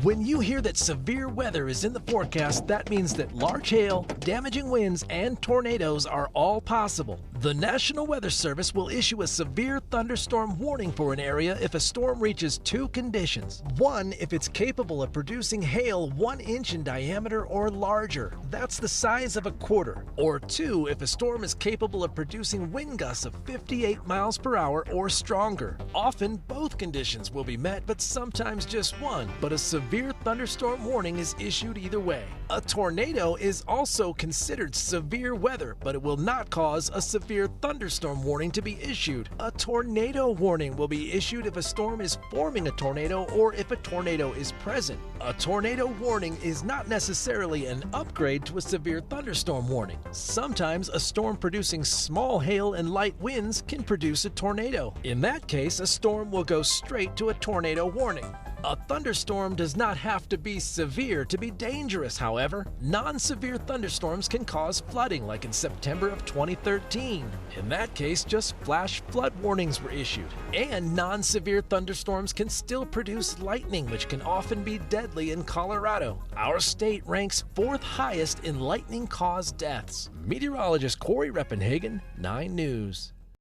When you hear that severe weather is in the forecast, that means that large hail, damaging winds, and tornadoes are all possible. The National Weather Service will issue a severe thunderstorm warning for an area if a storm reaches two conditions. One, if it's capable of producing hail 1 inch in diameter or larger. That's the size of a quarter. Or two, if a storm is capable of producing wind gusts of 58 miles per hour or stronger. Often, both conditions will be met, but sometimes just one. But a severe thunderstorm warning is issued either way. A tornado is also considered severe weather, but it will not cause a severe thunderstorm warning to be issued. A tornado warning will be issued if a storm is forming a tornado or if a tornado is present. A tornado warning is not necessarily an upgrade to a severe thunderstorm warning. Sometimes a storm producing small hail and light winds can produce a tornado. In that case, a storm will go straight to a tornado warning. A thunderstorm does not have to be severe to be dangerous, however. Non-severe thunderstorms can cause flooding, like in September of 2013. In that case, just flash flood warnings were issued. And non-severe thunderstorms can still produce lightning, which can often be deadly in Colorado. Our state ranks 4th highest in lightning-caused deaths. Meteorologist Cory Reppenhagen, 9 News.